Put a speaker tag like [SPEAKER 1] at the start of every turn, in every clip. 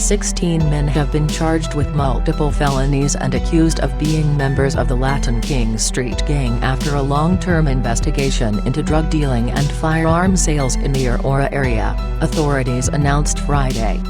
[SPEAKER 1] 16 men have been charged with multiple felonies and accused of being members of the Latin King Street Gang after a long-term investigation into drug dealing and firearm sales in the Aurora area, authorities announced Friday.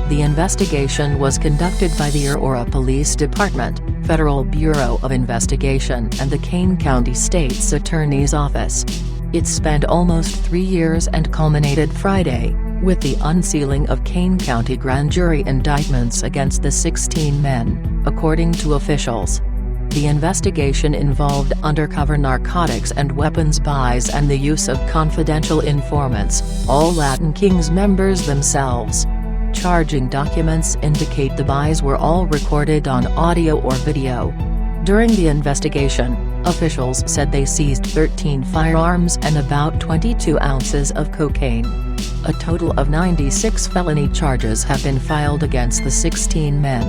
[SPEAKER 1] The investigation was conducted by the Aurora Police Department, Federal Bureau of Investigation and the Kane County State's Attorney's Office. It spent almost 3 years and culminated Friday, with the unsealing of Kane County grand jury indictments against the 16 men, according to officials. The investigation involved undercover narcotics and weapons buys and the use of confidential informants, all Latin Kings members themselves. Charging documents indicate the buys were all recorded on audio or video. During the investigation, officials said they seized 13 firearms and about 22 ounces of cocaine. A total of 96 felony charges have been filed against the 16 men.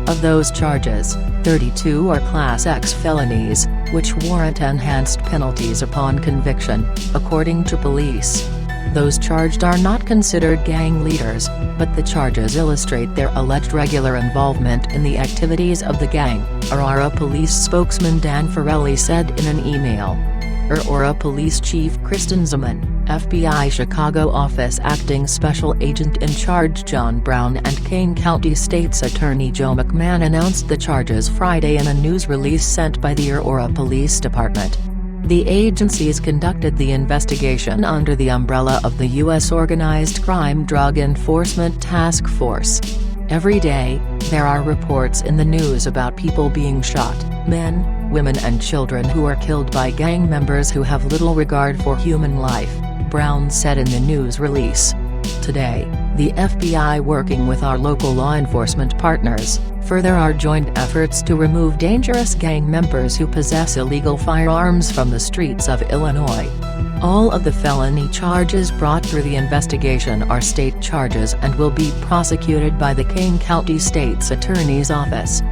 [SPEAKER 1] Of those charges, 32 are Class X felonies, which warrant enhanced penalties upon conviction, according to police. Those charged are not considered gang leaders, but the charges illustrate their alleged regular involvement in the activities of the gang, Aurora Police spokesman Dan Farrelly said in an email. Aurora Police Chief Kristen Zeman, FBI Chicago Office Acting Special Agent in Charge John Brown and Kane County State's Attorney Joe McMahon announced the charges Friday in a news release sent by the Aurora Police Department. The agencies conducted the investigation under the umbrella of the U.S. Organized Crime Drug Enforcement Task Force. Every day, there are reports in the news about people being shot, men, women and children who are killed by gang members who have little regard for human life, Brown said in the news release. Today, the FBI working with our local law enforcement partners, further our joint efforts to remove dangerous gang members who possess illegal firearms from the streets of Illinois. All of the felony charges brought through the investigation are state charges and will be prosecuted by the Kane County State's Attorney's Office.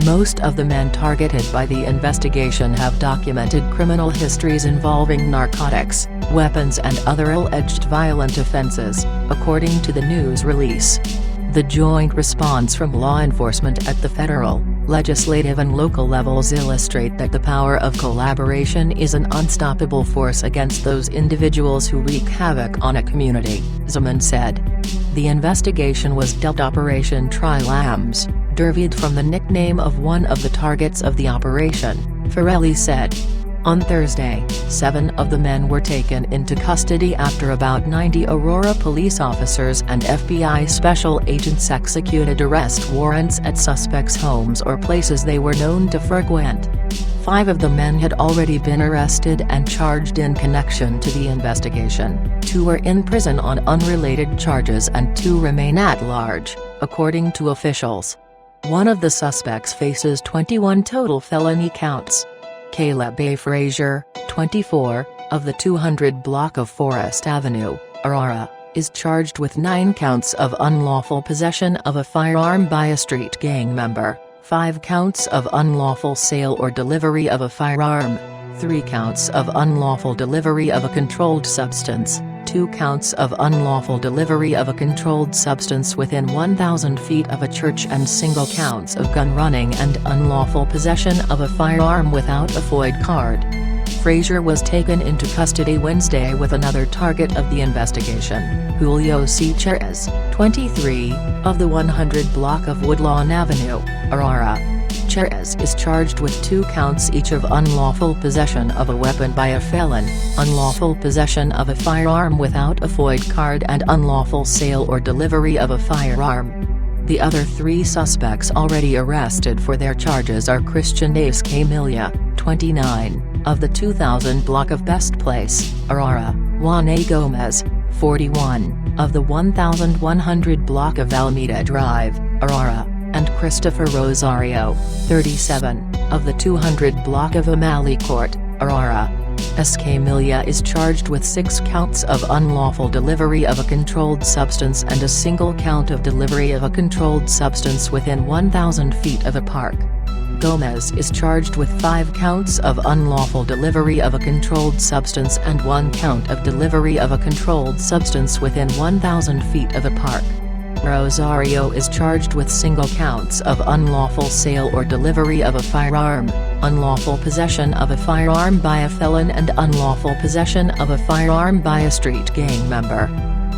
[SPEAKER 1] Most of the men targeted by the investigation have documented criminal histories involving narcotics, weapons and other alleged violent offenses, according to the news release. The joint response from law enforcement at the federal, legislative and local levels illustrate that the power of collaboration is an unstoppable force against those individuals who wreak havoc on a community, Zeman said. The investigation was dubbed Operation Tri-Lambs, derived from the nickname of one of the targets of the operation, Farrelly said. On Thursday, 7 of the men were taken into custody after about 90 Aurora police officers and FBI special agents executed arrest warrants at suspects' homes or places they were known to frequent. 5 of the men had already been arrested and charged in connection to the investigation, 2 were in prison on unrelated charges and 2 remain at large, according to officials. One of the suspects faces 21 total felony counts. Caleb A. Frazier, 24, of the 200 block of Forest Avenue, Aurora, is charged with 9 counts of unlawful possession of a firearm by a street gang member, 5 counts of unlawful sale or delivery of a firearm, 3 counts of unlawful delivery of a controlled substance, 2 counts of unlawful delivery of a controlled substance within 1,000 feet of a church and single counts of gun running and unlawful possession of a firearm without a FOID card. Frazier was taken into custody Wednesday with another target of the investigation, Julio C. Cherez, 23, of the 100 block of Woodlawn Avenue, Aurora. Cherez is charged with 2 counts each of unlawful possession of a weapon by a felon, unlawful possession of a firearm without a FOID card and unlawful sale or delivery of a firearm. The other 3 suspects already arrested for their charges are Christian Ace Camilla, 29, of the 2000 block of Best Place, Aurora, Juan A. Gomez, 41, of the 1100 block of Alameda Drive, Aurora, and Christopher Rosario, 37, of the 200 block of O'Malley Court, Aurora. Camilla is charged with 6 counts of unlawful delivery of a controlled substance and a single count of delivery of a controlled substance within 1,000 feet of a park. Gomez is charged with 5 counts of unlawful delivery of a controlled substance and 1 count of delivery of a controlled substance within 1,000 feet of a park. Rosario is charged with single counts of unlawful sale or delivery of a firearm, unlawful possession of a firearm by a felon and unlawful possession of a firearm by a street gang member.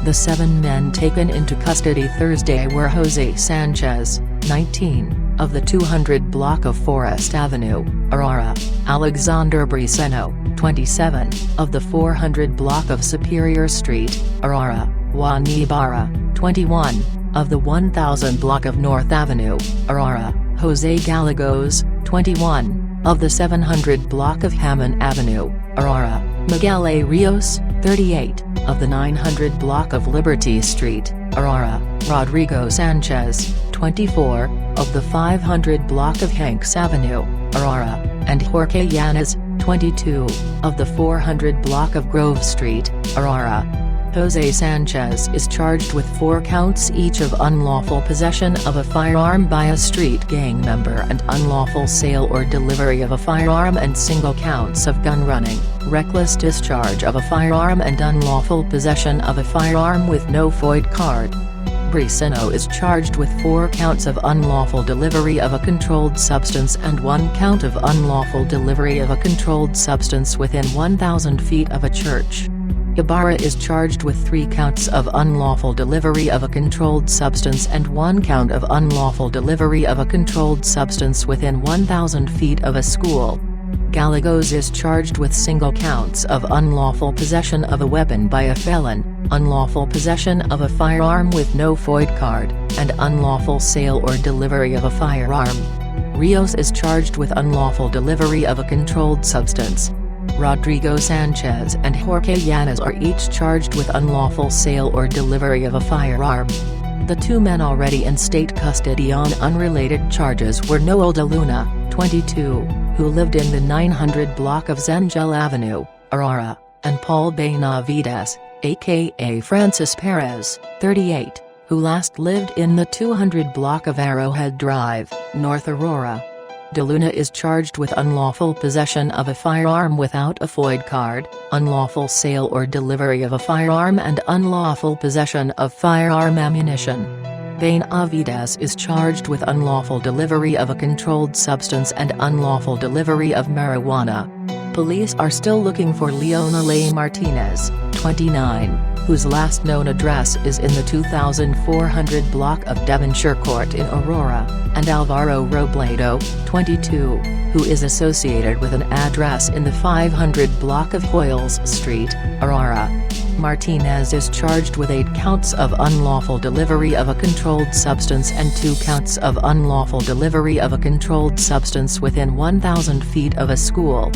[SPEAKER 1] The 7 men taken into custody Thursday were Jose Sanchez, 19, of the 200 block of Forest Avenue, Aurora; Alexander Briceno, 27, of the 400 block of Superior Street, Aurora; Juan Ibarra, 21, of the 1000 block of North Avenue, Aurora; Jose Gallegos, 21, of the 700 block of Hammond Avenue, Aurora; Miguel A. Rios, 38, of the 900 block of Liberty Street, Aurora; Rodrigo Sanchez, 24, of the 500 block of Hanks Avenue, Aurora; and Jorge Yanez, 22, of the 400 block of Grove Street, Aurora. Jose Sanchez is charged with 4 counts each of unlawful possession of a firearm by a street gang member and unlawful sale or delivery of a firearm, and single counts of gun running, reckless discharge of a firearm and unlawful possession of a firearm with no FOID card. Briceno is charged with 4 counts of unlawful delivery of a controlled substance and 1 count of unlawful delivery of a controlled substance within 1,000 feet of a church. Ibarra is charged with 3 counts of unlawful delivery of a controlled substance and 1 count of unlawful delivery of a controlled substance within 1,000 feet of a school. Gallegos is charged with single counts of unlawful possession of a weapon by a felon, unlawful possession of a firearm with no FOID card, and unlawful sale or delivery of a firearm. Rios is charged with unlawful delivery of a controlled substance. Rodrigo Sanchez and Jorge Yanez are each charged with unlawful sale or delivery of a firearm. The 2 men already in state custody on unrelated charges were Noel de Luna, 22, who lived in the 900 block of Zengel Avenue, Aurora, and Paul Benavides, aka Francis Perez, 38, who last lived in the 200 block of Arrowhead Drive, North Aurora. De Luna is charged with unlawful possession of a firearm without a FOID card, unlawful sale or delivery of a firearm, and unlawful possession of firearm ammunition. Benavides is charged with unlawful delivery of a controlled substance and unlawful delivery of marijuana. Police are still looking for Leonel Martinez, 29, whose last known address is in the 2400 block of Devonshire Court in Aurora, and Alvaro Robledo, 22, who is associated with an address in the 500 block of Hoyles Street, Aurora. Martinez is charged with 8 counts of unlawful delivery of a controlled substance and 2 counts of unlawful delivery of a controlled substance within 1,000 feet of a school.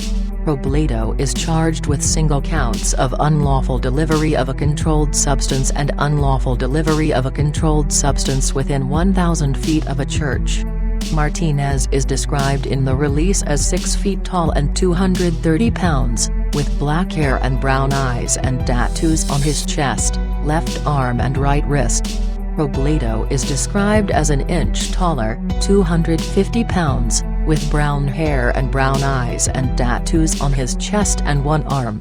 [SPEAKER 1] Robledo is charged with single counts of unlawful delivery of a controlled substance and unlawful delivery of a controlled substance within 1,000 feet of a church. Martinez is described in the release as 6 feet tall and 230 pounds, with black hair and brown eyes and tattoos on his chest, left arm and right wrist. Robledo is described as an inch taller, 250 pounds, with brown hair and brown eyes and tattoos on his chest and one arm.